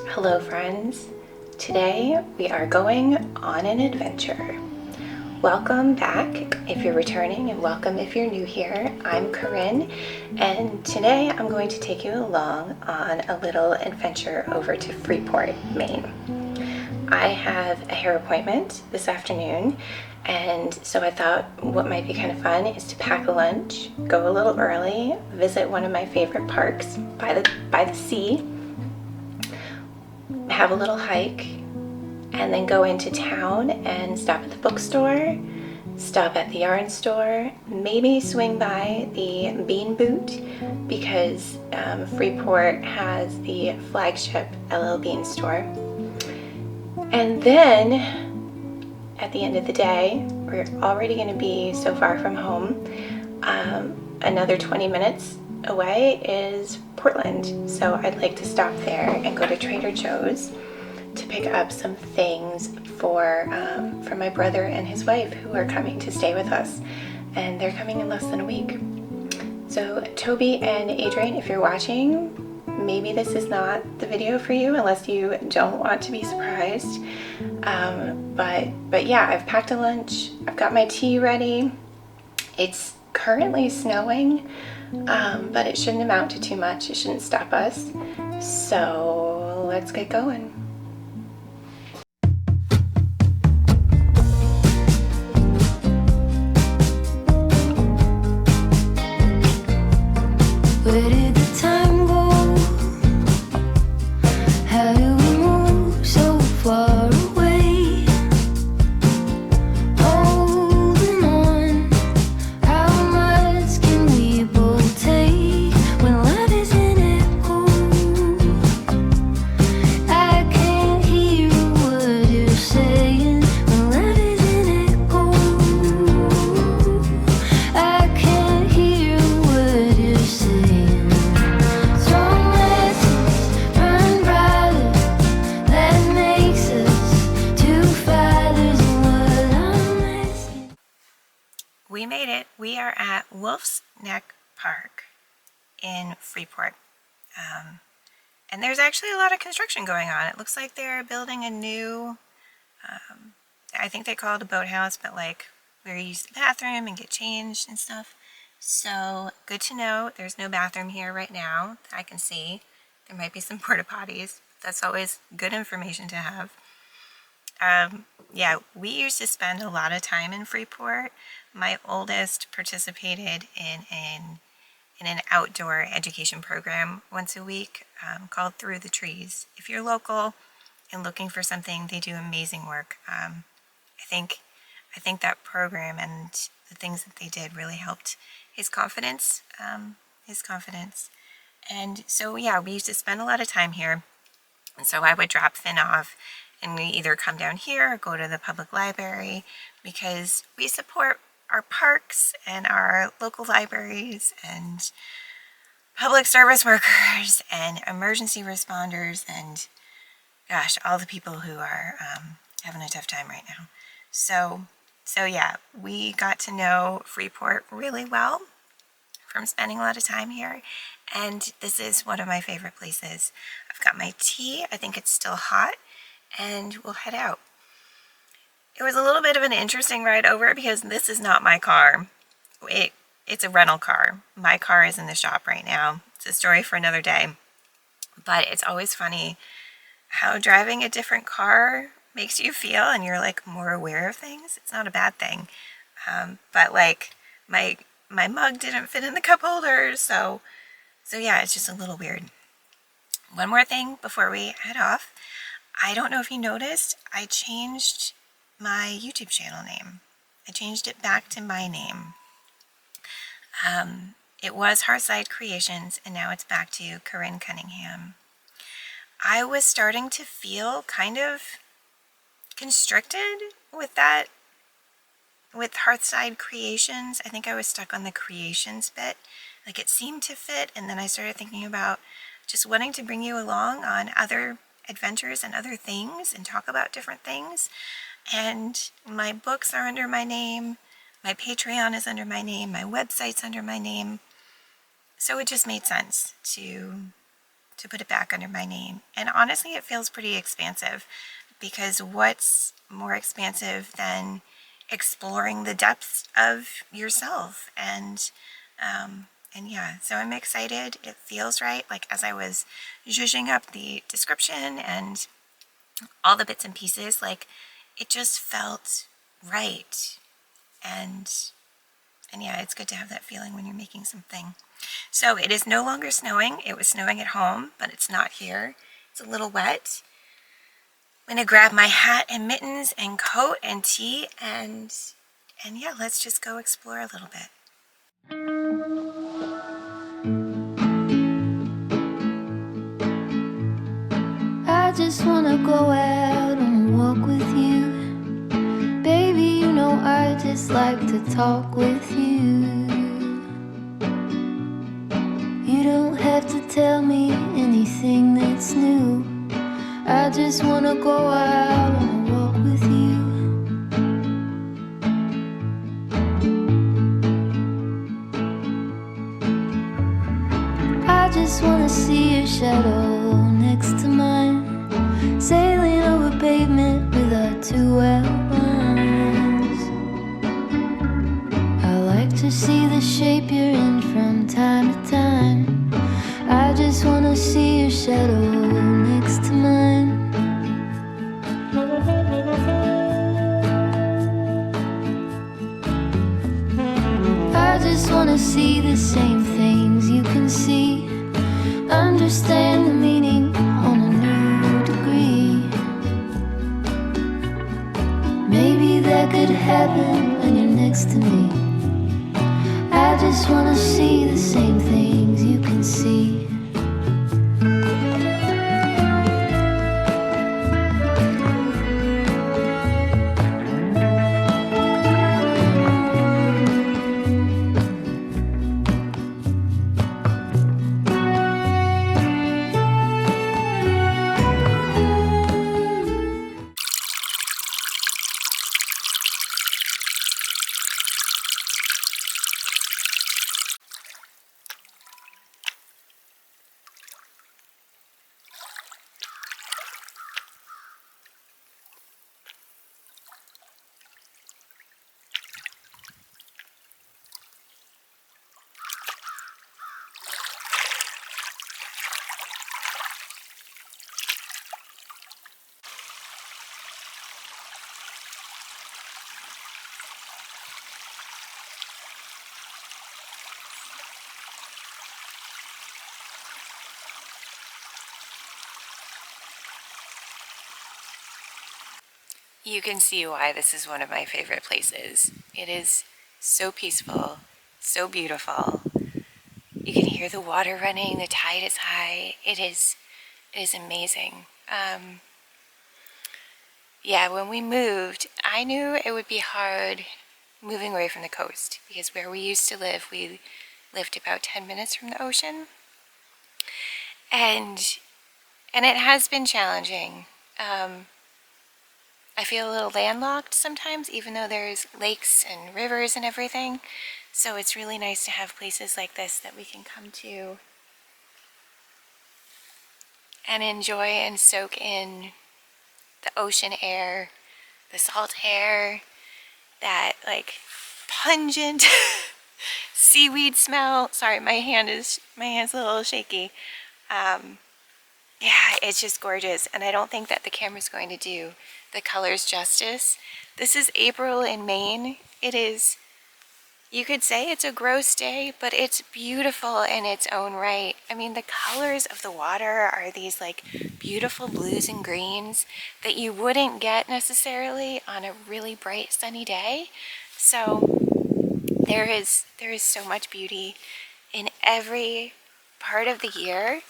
Hello friends, today we are going on an adventure. Welcome back if you're returning and welcome if you're new here. I'm Corinne and today I'm going to take you along on a little adventure over to Freeport, Maine. I have a hair appointment this afternoon, and so I thought what might be kind of fun is to pack a lunch, go a little early, visit one of my favorite parks by the sea, have a little hike, and then go into town and stop at the bookstore, stop at the yarn store, maybe swing by the Bean Boot because Freeport has the flagship L.L.Bean store. And then at the end of the day, we're already going to be so far from home. Another 20 minutes away is Portland, so I'd like to stop there and go to Trader Joe's to pick up some things for my brother and his wife who are coming to stay with us, and they're coming in less than a week. So Toby and Adrian, if you're watching, maybe this is not the video for you unless you don't want to be surprised. But yeah, I've packed a lunch, I've got my tea ready. It's currently snowing, but it shouldn't amount to too much. It shouldn't stop us. So let's get going. Where did the time go? How do we move so far away? Holding on, how much can we both take when life is an echo? I can't hear what you're saying when life is an echo. I can't hear what you're saying. We made it. We are at Wolf's Neck Park in Freeport. And there's actually a lot of construction going on. It looks like they're building a new, I think they call it a boathouse, but like where you use the bathroom and get changed and stuff. So good to know. There's no bathroom here right now that I can see. There might be some porta potties. That's always good information to have. Yeah, we used to spend a lot of time in Freeport. My oldest participated in an outdoor education program once a week called Through the Trees. If you're local and looking for something, they do amazing work. I think that program and the things that they did really helped his confidence. And so yeah, we used to spend a lot of time here. And so I would drop Finn off and we either come down here or go to the public library because we support our parks and our local libraries and public service workers and emergency responders and gosh, all the people who are having a tough time right now. So yeah, we got to know Freeport really well from spending a lot of time here, and this is one of my favorite places. I've got my tea, I think it's still hot, and we'll head out. It was a little bit of an interesting ride over because this is not my car. It's a rental car. My car is in the shop right now. It's a story for another day. But it's always funny how driving a different car makes you feel and you're like more aware of things. It's not a bad thing. But like my mug didn't fit in the cup holder, so yeah, it's just a little weird. One more thing before we head off. I don't know if you noticed, I changed my YouTube channel name. I changed it back to my name. It was Hearthside Creations, and now it's back to Corinne Cunningham. I was starting to feel kind of constricted with that, with Hearthside Creations. I think I was stuck on the creations bit. Like it seemed to fit, and then I started thinking about just wanting to bring you along on other adventures and other things and talk about different things. And my books are under my name, my Patreon is under my name, my website's under my name. So it just made sense to put it back under my name. And honestly, it feels pretty expansive, because what's more expansive than exploring the depths of yourself? And yeah, so I'm excited. It feels right. Like, as I was zhuzhing up the description and all the bits and pieces, like, it just felt right. And yeah, it's good to have that feeling when you're making something. So it is no longer snowing. It was snowing at home, but it's not here. It's a little wet. I'm gonna grab my hat and mittens and coat and tea, and yeah, let's just go explore a little bit. I just wanna go out on a walk with you. Baby, you know I just like to talk with you. You don't have to tell me anything that's new. I just wanna go out on a walk with you. I just wanna see your shadow next to mine, sailing over pavement with our two outlines. I like to see the shape you're in from time to time. I just wanna see your shadow next to mine. I just wanna see the same things you can see, understand the meaning on a new degree. Maybe that could happen when you're next to me. I just wanna see the same things you can see. You can see why this is one of my favorite places. It is so peaceful, so beautiful. You can hear the water running, the tide is high. It is amazing. Yeah, when we moved, I knew it would be hard moving away from the coast, because where we used to live, we lived about 10 minutes from the ocean. And it has been challenging. I feel a little landlocked sometimes, even though there's lakes and rivers and everything. So it's really nice to have places like this that we can come to and enjoy and soak in the ocean air, the salt air, that like pungent seaweed smell. Sorry, my hand's a little shaky. Yeah, it's just gorgeous, and I don't think that the camera's going to do the colors justice. This is April in Maine. It is, you could say it's a gross day, but it's beautiful in its own right. I mean, the colors of the water are these like beautiful blues and greens that you wouldn't get necessarily on a really bright sunny day. So there is so much beauty in every part of the year.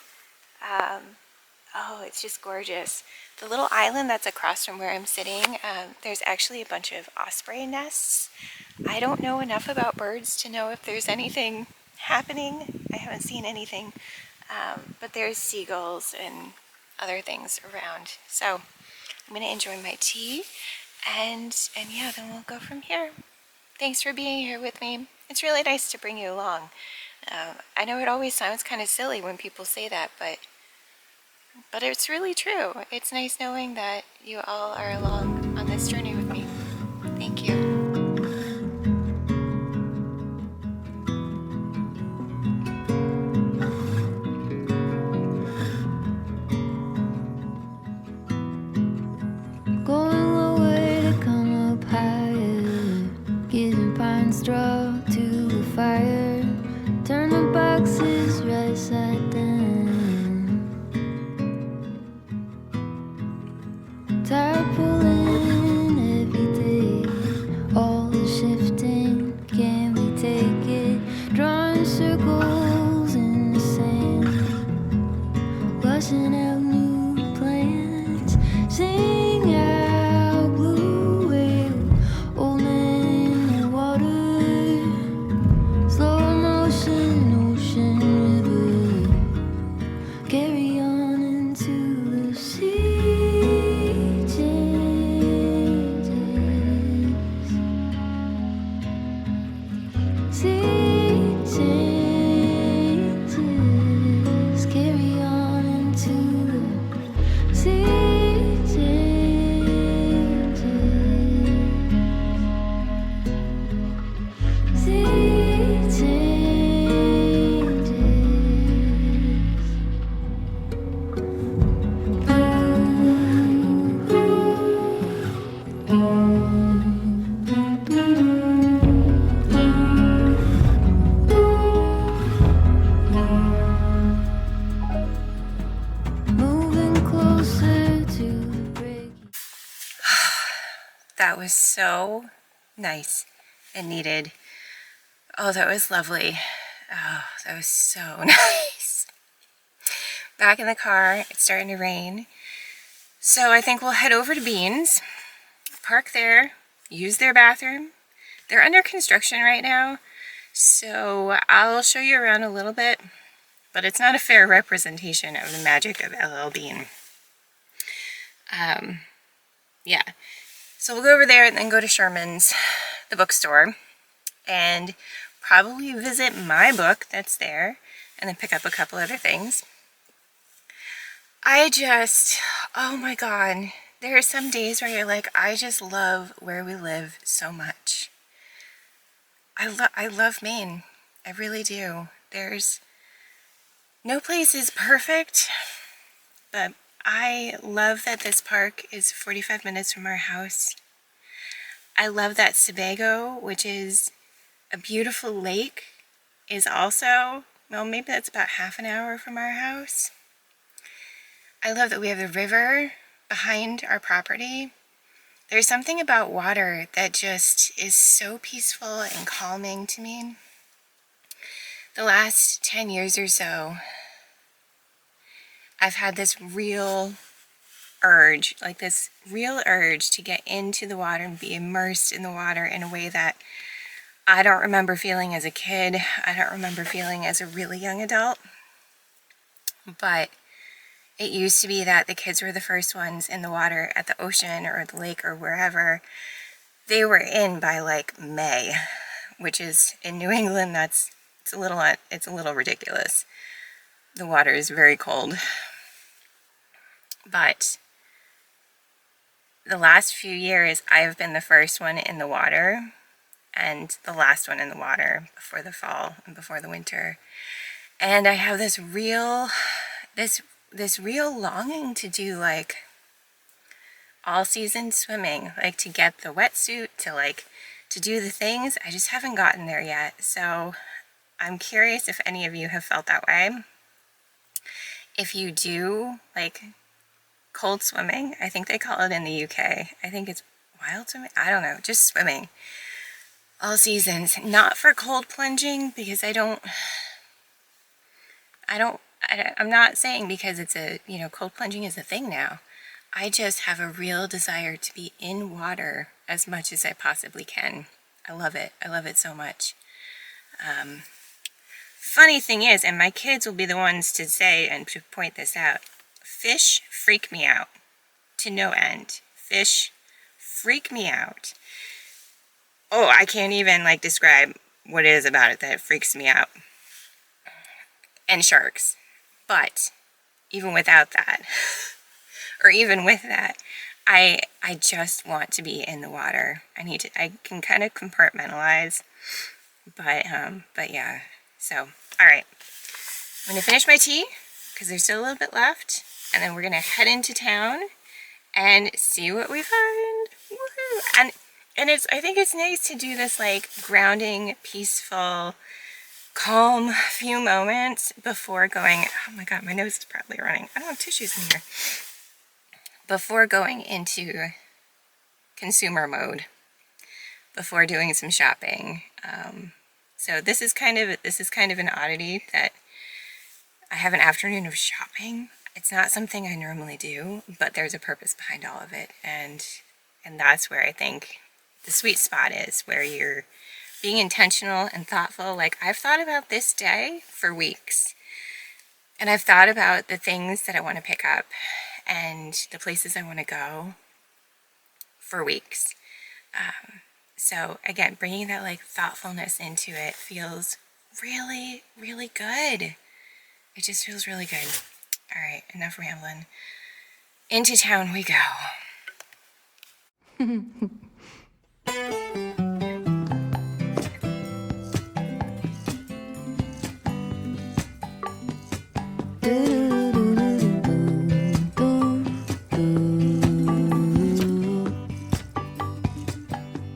Oh, it's just gorgeous. The little island that's across from where I'm sitting, there's actually a bunch of osprey nests. I don't know enough about birds to know if there's anything happening. I haven't seen anything, but there's seagulls and other things around. So I'm gonna enjoy my tea, and yeah, then we'll go from here. Thanks for being here with me. It's really nice to bring you along. I know it always sounds kind of silly when people say that, but it's really true. It's nice knowing that you all are along on this journey with me. Thank you. Going lower to come up higher, giving pine straw to the fire. Turn the boxes right side down. Tired pulling every day, all the shifting, can we take it? Drawing circles in the sand, washing out new plans, sing out blue whale, old man in the water, slow motion, ocean river, carry on into the sea. That was so nice and needed. Oh, that was lovely. Oh, that was so nice. Back in the car, it's starting to rain. So I think we'll head over to Beans, park there, use their bathroom. They're under construction right now, so I'll show you around a little bit, but it's not a fair representation of the magic of L.L.Bean. Yeah. So we'll go over there and then go to Sherman's, the bookstore, and probably visit my book that's there, and then pick up a couple other things. Oh my God, there are some days where you're like, I just love where we live so much. I love Maine. I really do. There's no place is perfect, but I love that this park is 45 minutes from our house. I love that Sebago, which is a beautiful lake, is also, well, maybe that's about half an hour from our house. I love that we have the river behind our property. There's something about water that just is so peaceful and calming to me. The last 10 years or so, I've had this real urge to get into the water and be immersed in the water in a way that I don't remember feeling as a kid. I don't remember feeling as a really young adult. But it used to be that the kids were the first ones in the water at the ocean or the lake or wherever. They were in by like May, which is in New England, it's a little ridiculous. The water is very cold. But the last few years, I've been the first one in the water and the last one in the water before the fall and before the winter. And I have this real longing to do like all season swimming, like to get the wetsuit, to do the things. I just haven't gotten there yet. So I'm curious if any of you have felt that way. If you do like cold swimming, I think they call it in the UK. I think it's wild swimming. I don't know, just swimming all seasons. Not for cold plunging, because I'm not saying because it's cold plunging is a thing now. I just have a real desire to be in water as much as I possibly can. I love it. I love it so much. Funny thing is, and my kids will be the ones to say and to point this out, fish freak me out to no end. Fish freak me out. Oh, I can't even describe what it is about it that freaks me out. and sharks. But even without that, or even with that, I just want to be in the water. I can kind of compartmentalize, but yeah. So, all right, I'm gonna finish my tea because there's still a little bit left, and then we're gonna head into town and see what we find. Woohoo! And I think it's nice to do this like grounding, peaceful, calm few moments before going. Oh my god, my nose is probably running. I don't have tissues in here. Before going into consumer mode, before doing some shopping. So this is kind of an oddity that I have an afternoon of shopping. It's not something I normally do, but there's a purpose behind all of it, and that's where I think the sweet spot is, where you're being intentional and thoughtful. Like, I've thought about this day for weeks, and I've thought about the things that I want to pick up and the places I want to go for weeks. So again, bringing that like thoughtfulness into it feels really, really good. It just feels really good. All right, enough rambling. Into town we go.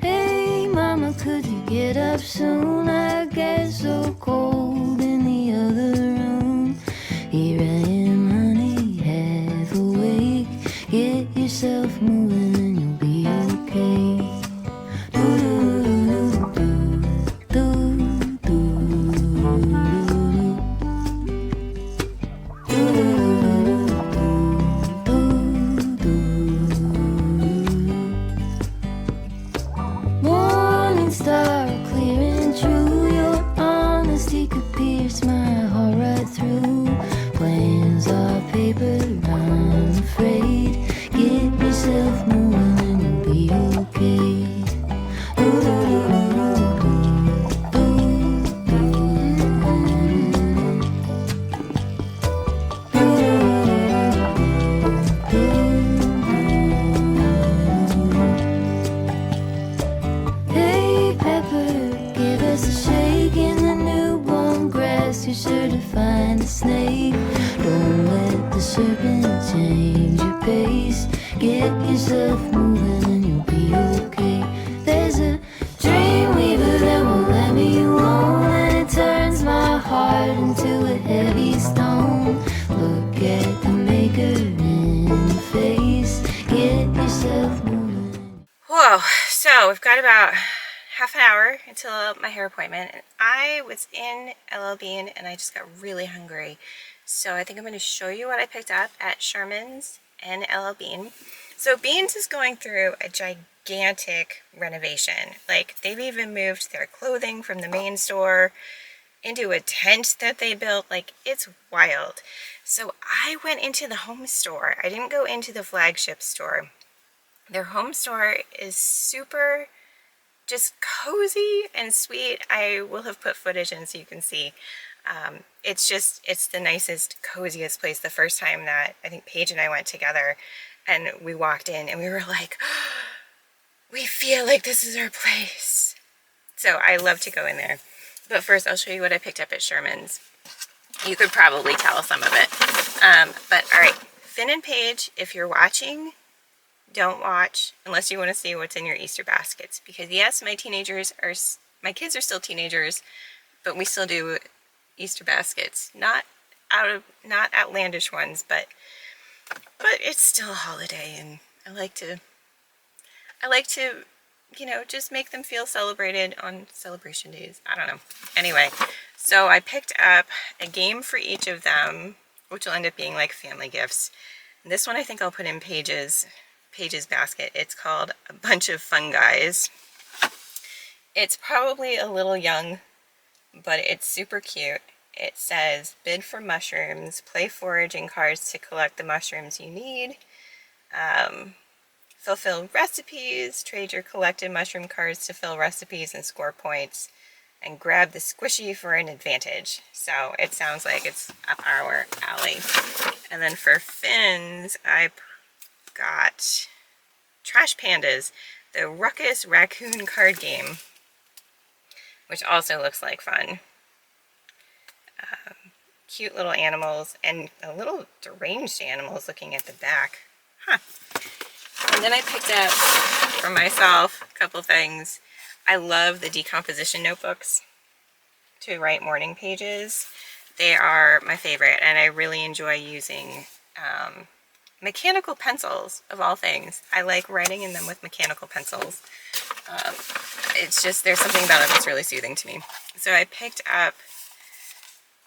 Hey mama, could you get up soon? I get so cold in the other room. Here I am, honey, half awake. Get yourself moving and you'll be okay. Morning star, clear and true. Your honesty could pierce my heart right through. Plans are paper, I'm afraid. Get yourself moving and you'll be okay. Hey Pepper, give us a shake in the newborn grass. You're sure to find a snake. Don't let the serpent change your pace. Get yourself moving and you'll be okay. There's a dream weaver that won't let me alone, and it turns my heart into a heavy stone. Look at the maker in the face. Get yourself moving. Whoa, so we've got about half an hour until my hair appointment, and I was in L.L.Bean and I just got really hungry. So I think I'm going to show you what I picked up at Sherman's and L.L.Bean. So Beans is going through a gigantic renovation. Like, they've even moved their clothing from the main store into a tent that they built. Like, it's wild. So I went into the home store. I didn't go into the flagship store. Their home store is super just cozy and sweet. I will have put footage in so you can see. It's the nicest, coziest place. The first time that I think Paige and I went together, and we walked in and we were like, oh, we feel like this is our place. So I love to go in there. But first I'll show you what I picked up at Sherman's. You could probably tell some of it. But all right, Finn and Paige, if you're watching, don't watch unless you want to see what's in your Easter baskets. Because yes, my kids are still teenagers, but we still do Easter baskets. Not outlandish ones, but it's still a holiday, and I like to, you know, just make them feel celebrated on celebration days. I don't know. Anyway, so I picked up a game for each of them, which will end up being like family gifts. And this one I think I'll put in Paige's basket. It's called A Bunch of Fun Guys. It's probably a little young, but it's super cute. It says, bid for mushrooms, play foraging cards to collect the mushrooms you need, fulfill recipes, trade your collected mushroom cards to fill recipes and score points, and grab the squishy for an advantage. So it sounds like it's up our alley. And then for Finn's, I got Trash Pandas, the Ruckus Raccoon card game, which also looks like fun. Cute little animals and a little deranged animals looking at the back. Huh. And then I picked up for myself a couple things. I love the decomposition notebooks to write morning pages. They are my favorite, and I really enjoy using mechanical pencils, of all things. I like writing in them with mechanical pencils. It's just, there's something about it that's really soothing to me. So I picked up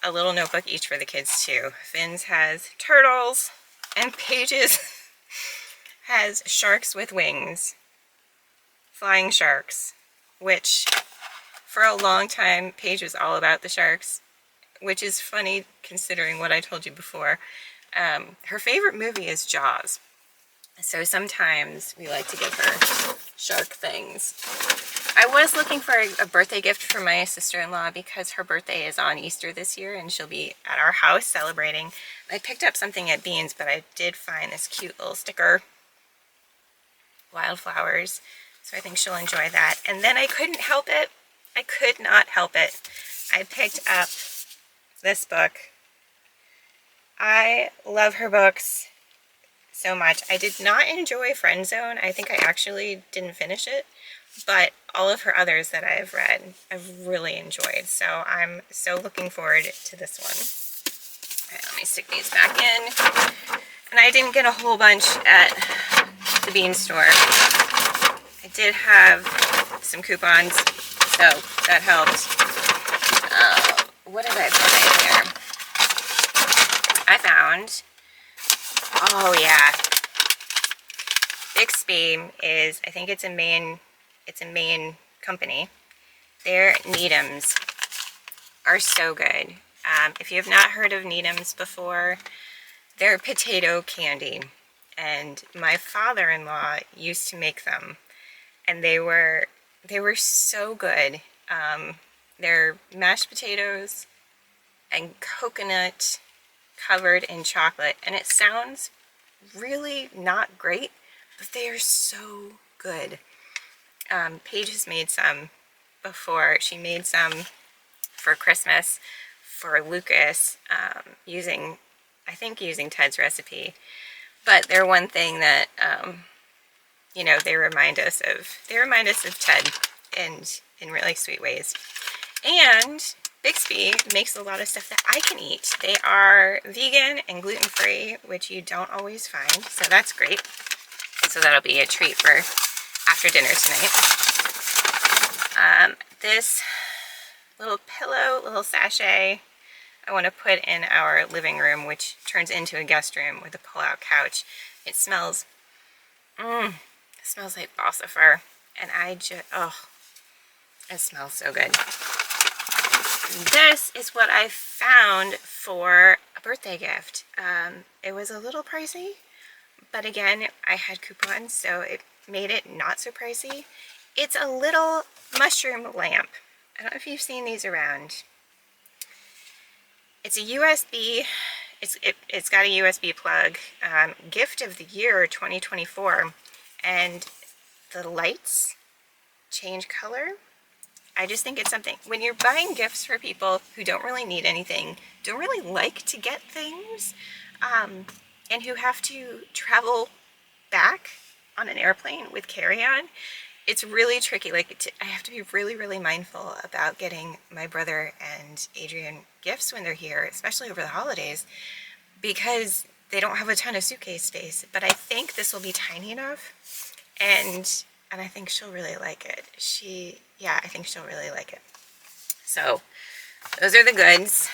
a little notebook each for the kids too. Finn's has turtles, and Paige's has sharks with wings, flying sharks, which for a long time Paige was all about the sharks, which is funny considering what I told you before. Her favorite movie is Jaws, so sometimes we like to give her shark things. I was looking for a birthday gift for my sister-in-law because her birthday is on Easter this year and she'll be at our house celebrating. I picked up something at Bean's, but I did find this cute little sticker, wildflowers, so I think she'll enjoy that. And then I couldn't help it. I could not help it. I picked up this book. I love her books so much. I did not enjoy Friend Zone. I think I actually didn't finish it, but all of her others that I've read, I've really enjoyed. So I'm so looking forward to this one. All right, let me stick these back in. And I didn't get a whole bunch at the Bean store. I did have some coupons, so that helped. What did I find here? I found, oh yeah, Bixby is, I think it's a Maine company. Their Needhams are so good. If you have not heard of Needhams before, they're potato candy, and my father-in-law used to make them, and they were so good. They're mashed potatoes and coconut covered in chocolate, and it sounds really not great, but they are so good. Paige has made some before. She made some for Christmas for Lucas, using Ted's recipe. But they're one thing that you know, they remind us of Ted in really sweet ways. And Bixby makes a lot of stuff that I can eat. They are vegan and gluten-free, which you don't always find, so that's great. So that'll be a treat for after dinner tonight. This little pillow, little sachet, I want to put in our living room, which turns into a guest room with a pull-out couch. It smells, it smells like balsa fir, and it smells so good. This is what I found for a birthday gift. It was a little pricey, but again, I had coupons, so it made it not so pricey. It's a little mushroom lamp. I don't know if you've seen these around. It's a USB, it's got a USB plug, gift of the year 2024, and the lights change color. I just think it's something, when you're buying gifts for people who don't really need anything, don't really like to get things, and who have to travel back on an airplane with carry-on, it's really tricky. Like, I have to be really, really mindful about getting my brother and Adrian gifts when they're here, especially over the holidays, because they don't have a ton of suitcase space. But I think this will be tiny enough, and I think she'll really like it. Yeah, I think she'll really like it. So those are the goods.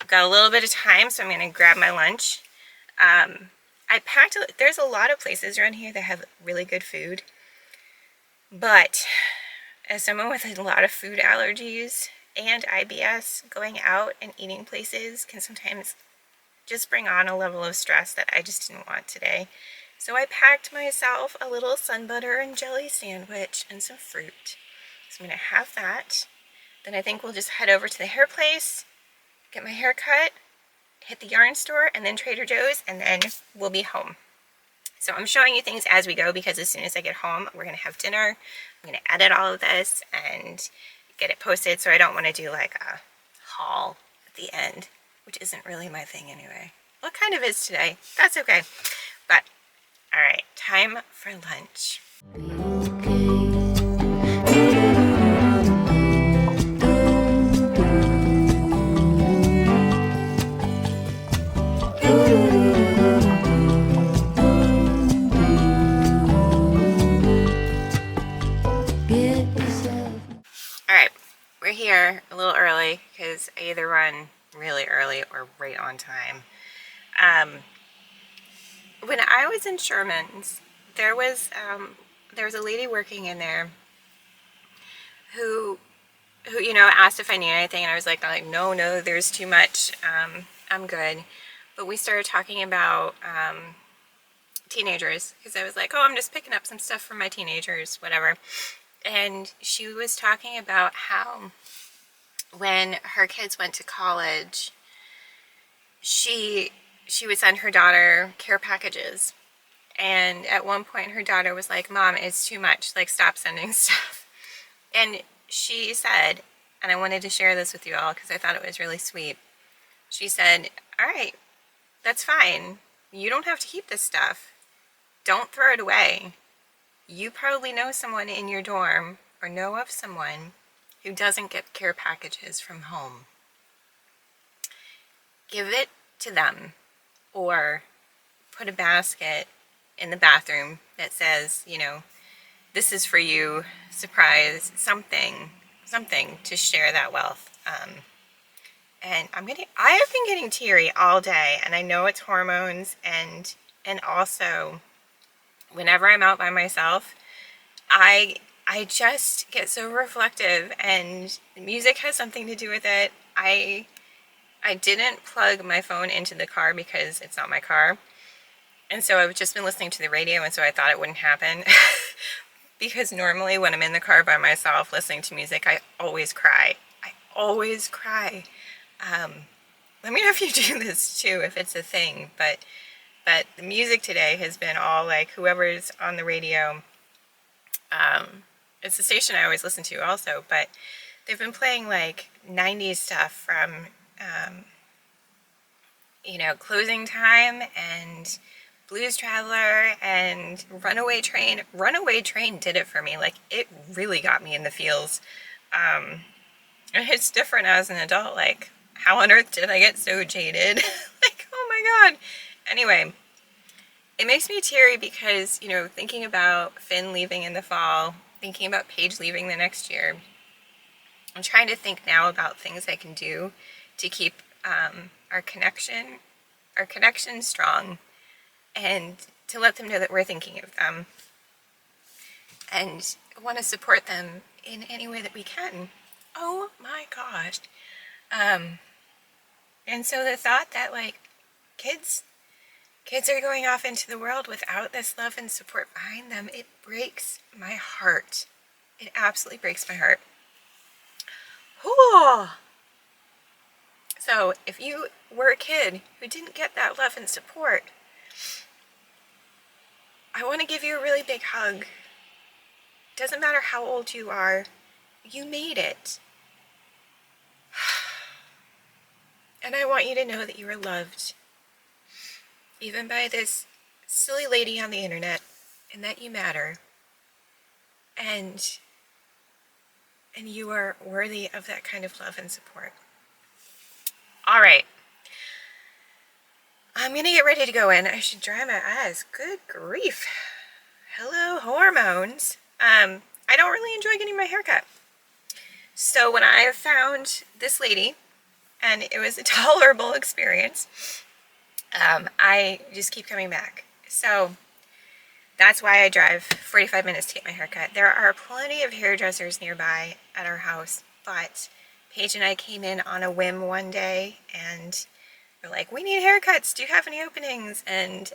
I've got a little bit of time, so I'm going to grab my lunch. I packed, there's a lot of places around here that have really good food, but as someone with a lot of food allergies and IBS, going out and eating places can sometimes just bring on a level of stress that I just didn't want today. So I packed myself a little sun butter and jelly sandwich and some fruit. So I'm going to have that. then I think we'll just head over to the hair place, get my hair cut, hit the yarn store, and then Trader Joe's, and then we'll be home. So I'm showing you things as we go, because as soon as I get home, we're going to have dinner. I'm going to edit all of this and get it posted, so I don't want to do like a haul at the end, which isn't really my thing anyway. Well, it kind of is today. That's okay. But, alright, time for lunch. Alright, we're here a little early because I either run really early or right on time. When I was in Sherman's, there was a lady working in there who you know, asked if I needed anything, and I was like, no, there's too much. I'm good. But we started talking about teenagers, because I was like, oh, I'm just picking up some stuff for my teenagers, whatever. And she was talking about how when her kids went to college, she would send her daughter care packages. And at one point her daughter was like, Mom, it's too much, like, stop sending stuff. And she said, and I wanted to share this with you all because I thought it was really sweet. She said, all right, that's fine. You don't have to keep this stuff. Don't throw it away. You probably know someone in your dorm or know of someone who doesn't get care packages from home. Give it to them, or put a basket in the bathroom that says, you know, this is for you, surprise, something to share that wealth. And I have been getting teary all day, and I know it's hormones, and also whenever I'm out by myself, I just get so reflective, and music has something to do with it. I didn't plug my phone into the car because it's not my car, and so I've just been listening to the radio, and so I thought it wouldn't happen. Because normally when I'm in the car by myself listening to music, I always cry. Let me know if you do this too, if it's a thing. But the music today has been all like whoever's on the radio. It's the station I always listen to also, but they've been playing like 90s stuff from, you know, Closing Time and Blues Traveler and Runaway Train. Runaway Train did it for me. Like, it really got me in the feels. And it's different as an adult. Like, how on earth did I get so jaded? Like, oh my god. Anyway, it makes me teary because, you know, thinking about Finn leaving in the fall, thinking about Paige leaving the next year, I'm trying to think now about things I can do to keep our connection strong, and to let them know that we're thinking of them and want to support them in any way that we can. Oh my gosh. And so the thought that, like, kids are going off into the world without this love and support behind them, it breaks my heart. It absolutely breaks my heart. Ooh. So if you were a kid who didn't get that love and support, I want to give you a really big hug. Doesn't matter how old you are, you made it. And I want you to know that you are loved, even by this silly lady on the internet, and that you matter. And you are worthy of that kind of love and support. All right. I'm going to get ready to go in. I should dry my eyes. Good grief. Hello, hormones. I don't really enjoy getting my hair cut. So when I found this lady, and it was a tolerable experience, I just keep coming back. So that's why I drive 45 minutes to get my hair cut. There are plenty of hairdressers nearby at our house, but Paige and I came in on a whim one day, and we're like, we need haircuts. Do you have any openings? And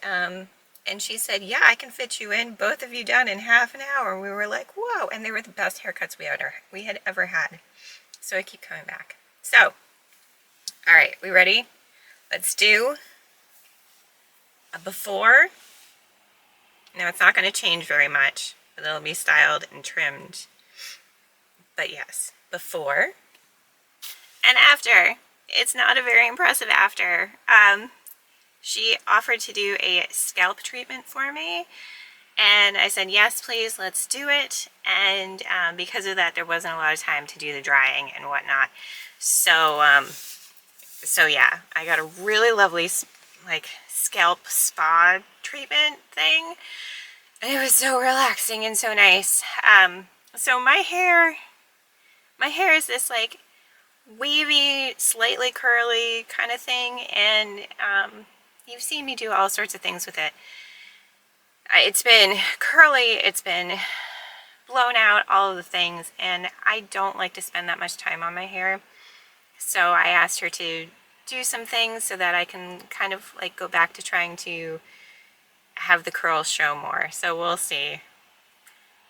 she said, yeah, I can fit you in. Both of you done in half an hour. We were like, whoa. And they were the best haircuts we had ever had. So I keep coming back. So, all right, we ready? Let's do a before. Now it's not going to change very much, but it'll be styled and trimmed. But yes, before and after. It's not a very impressive after. She offered to do a scalp treatment for me, and I said, yes, please, let's do it. And because of that, there wasn't a lot of time to do the drying and whatnot. So, so yeah, I got a really lovely like scalp spa treatment thing. And it was so relaxing and so nice. So my hair is this like wavy, slightly curly kind of thing, and you've seen me do all sorts of things with it. It's been curly, it's been blown out, all of the things, and I don't like to spend that much time on my hair. So I asked her to do some things so that I can kind of like go back to trying to have the curls show more. So we'll see.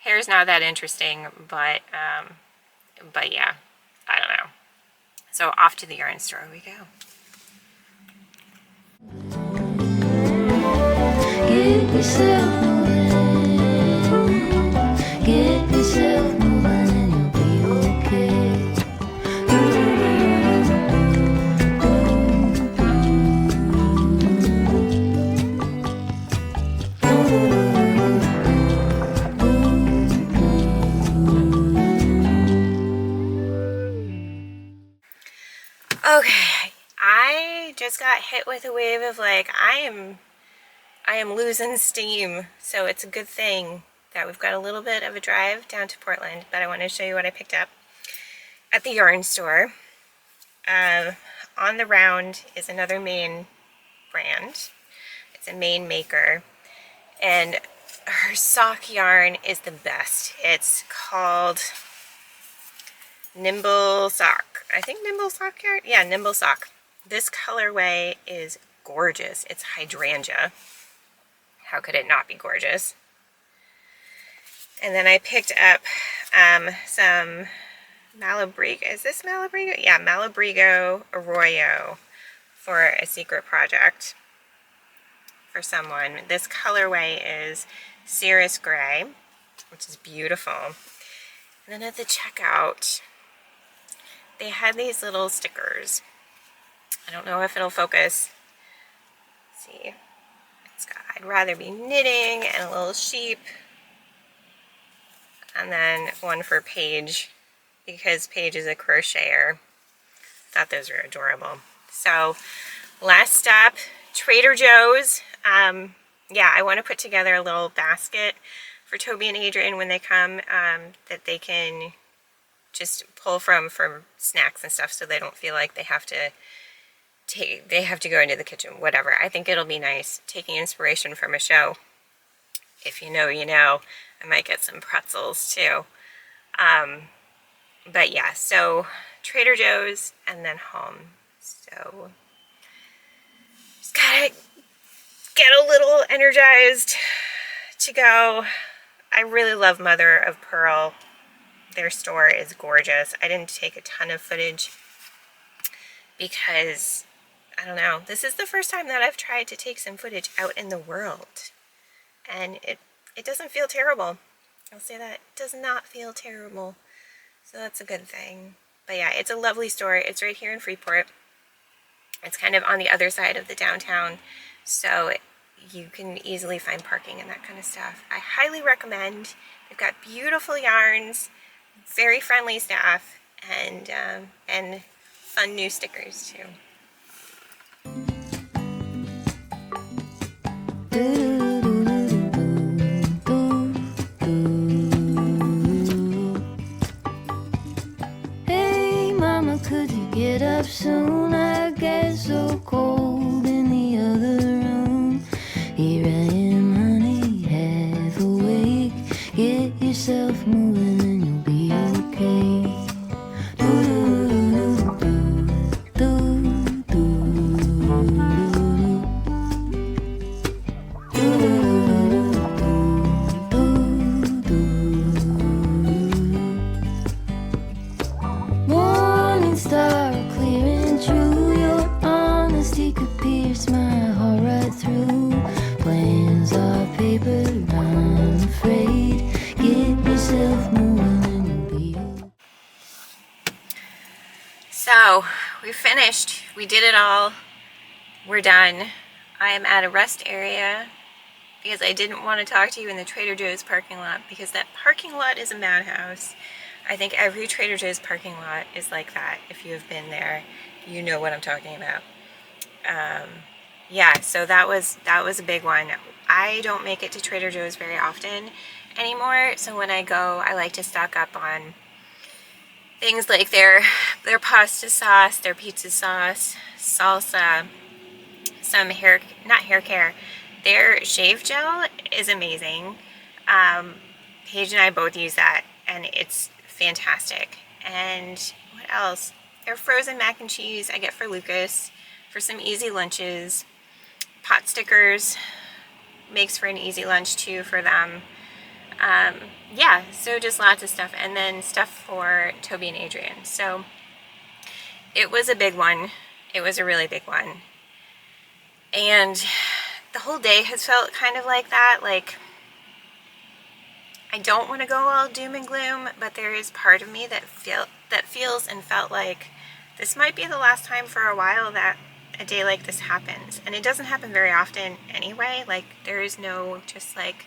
Hair's not that interesting, but yeah, I don't know. So off to the yarn store we go. Get yourself moving. Get yourself moving and you'll be okay. Okay, I just got hit with a wave of like, I am losing steam, so it's a good thing that we've got a little bit of a drive down to Portland, but I want to show you what I picked up at the yarn store. On the round is another Maine brand. It's a Maine maker, and her sock yarn is the best. It's called Nimble Sock. I think Nimble Sock yarn? Yeah, Nimble Sock. This colorway is gorgeous. It's hydrangea. How could it not be gorgeous? And then I picked up some Malabrigo. Is this Malabrigo? Yeah, Malabrigo Arroyo for a secret project for someone. This colorway is Cirrus Gray, which is beautiful. And then at the checkout, they had these little stickers. I don't know if it'll focus. Let's see. It's got I'd rather be knitting and a little sheep. And then one for Paige, because Paige is a crocheter. Thought those were adorable. So last stop, Trader Joe's. Yeah, I want to put together a little basket for Toby and Adrian when they come, that they can just pull from for snacks and stuff, so they don't feel like they have to go into the kitchen, whatever. I think it'll be nice taking inspiration from a show. If you know, you know. I might get some pretzels too. But yeah, so Trader Joe's and then home. So just gotta get a little energized to go. I really love Mother of Pearl. Their store is gorgeous. I didn't take a ton of footage because, I don't know, this is the first time that I've tried to take some footage out in the world. And it doesn't feel terrible. I'll say that. It does not feel terrible. So that's a good thing. But yeah, it's a lovely store. It's right here in Freeport. It's kind of on the other side of the downtown, so you can easily find parking and that kind of stuff. I highly recommend. They've got beautiful yarns, very friendly staff, and fun new stickers too. Hey mama, could you get up soon? I get so cold in the other room. Here I am, honey, half awake. Get yourself moving and you'll be okay. Do do do do do. she could pierce my heart right through. Plans are paper, I'm afraid. Get yourself moving and be. So we finished. We did it all. We're done. I am at a rest area because I didn't want to talk to you in the Trader Joe's parking lot, because that parking lot is a madhouse. I think every Trader Joe's parking lot is like that. If you have been there, you know what I'm talking about. Yeah, so that was a big one. I don't make it to Trader Joe's very often anymore, so when I go, I like to stock up on things like their pasta sauce, their pizza sauce, salsa, some not hair care. Their shave gel is amazing. Paige and I both use that, and it's fantastic. And what else? Their frozen mac and cheese I get for Lucas for some easy lunches. Pot stickers makes for an easy lunch too for them. Yeah, so just lots of stuff, and then stuff for Toby and Adrian. So it was a big one. It was a really big one. And the whole day has felt kind of like that. Like, I don't want to go all doom and gloom, but there is part of me that feels and felt like this might be the last time for a while that a day like this happens. And it doesn't happen very often anyway. Like, there is no just like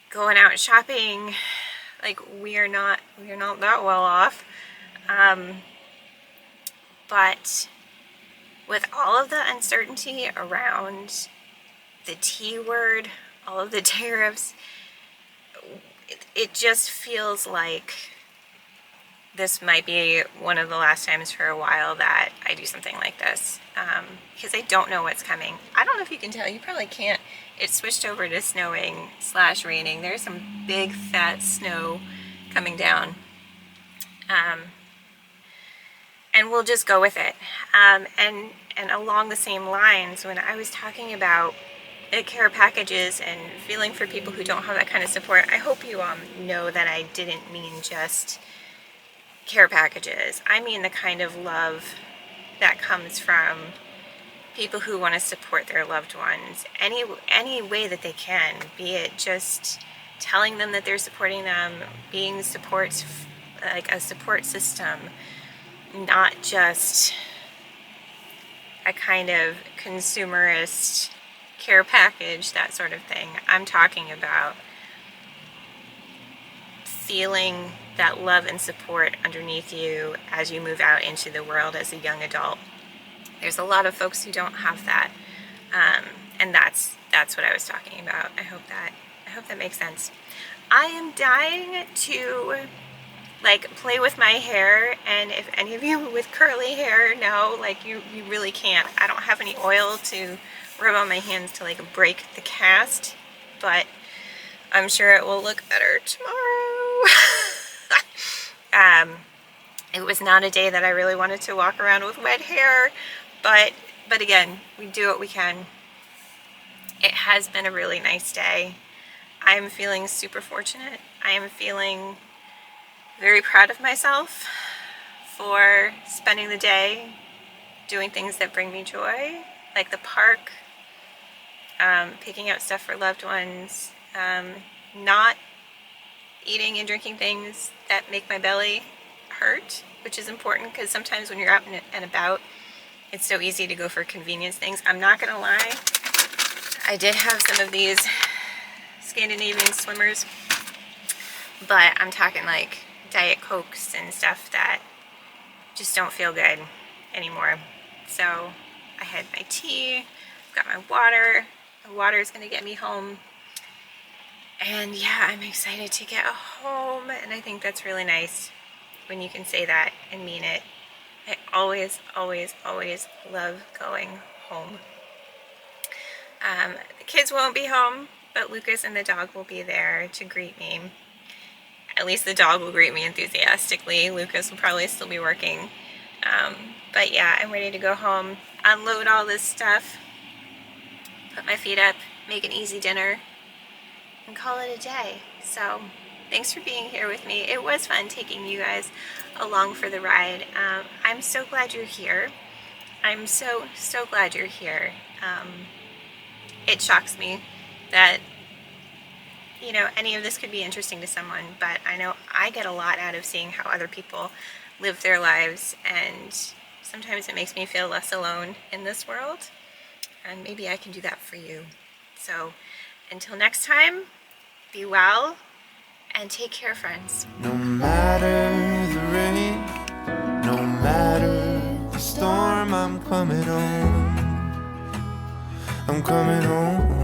going out shopping. Like, we are not that well off. But with all of the uncertainty around the T word, all of the tariffs, it just feels like this might be one of the last times for a while that I do something like this, because I don't know what's coming. I don't know if you can tell, you probably can't. It switched over to snowing / raining. There's some big fat snow coming down. And we'll just go with it. And along the same lines, when I was talking about care packages and feeling for people who don't have that kind of support, I hope you know that I didn't mean just care packages. I mean the kind of love that comes from people who want to support their loved ones any way that they can, be it just telling them that they're supporting them, being supports, like a support system, not just a kind of consumerist care package, that sort of thing. I'm talking about feeling that love and support underneath you as you move out into the world as a young adult. There's a lot of folks who don't have that, and that's what I was talking about. I hope that makes sense. I am dying to like play with my hair, and if any of you with curly hair know, like you really can't. I don't have any oil to rub on my hands to like break the cast, but I'm sure it will look better tomorrow. It was not a day that I really wanted to walk around with wet hair, but again, we do what we can. It has been a really nice day. I'm feeling super fortunate. I am feeling very proud of myself for spending the day doing things that bring me joy, like the park, picking out stuff for loved ones, not eating and drinking things that make my belly hurt, which is important because sometimes when you're out and about, it's so easy to go for convenience things. I'm not gonna lie, I did have some of these Scandinavian swimmers, but I'm talking like Diet Cokes and stuff that just don't feel good anymore. So I had my tea, got my water. The water is gonna get me home. And yeah, I'm excited to get home, and I think that's really nice when you can say that and mean it. I always, always, always love going home. The kids won't be home, but Lucas and the dog will be there to greet me. At least the dog will greet me enthusiastically. Lucas will probably still be working. But yeah, I'm ready to go home, unload all this stuff, put my feet up, make an easy dinner, and call it a day. So thanks for being here with me. It was fun taking you guys along for the ride. I'm so glad you're here. I'm so glad you're here. It shocks me that, you know, any of this could be interesting to someone, but I know I get a lot out of seeing how other people live their lives, and sometimes it makes me feel less alone in this world, and maybe I can do that for you. So until next time, be well and take care, friends. No matter the rain, no matter the storm, I'm coming home. I'm coming home.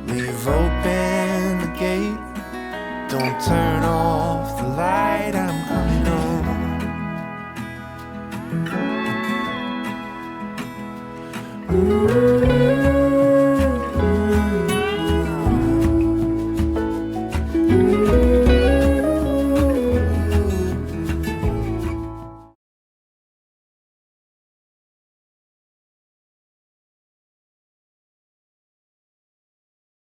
Leave open the gate, don't turn off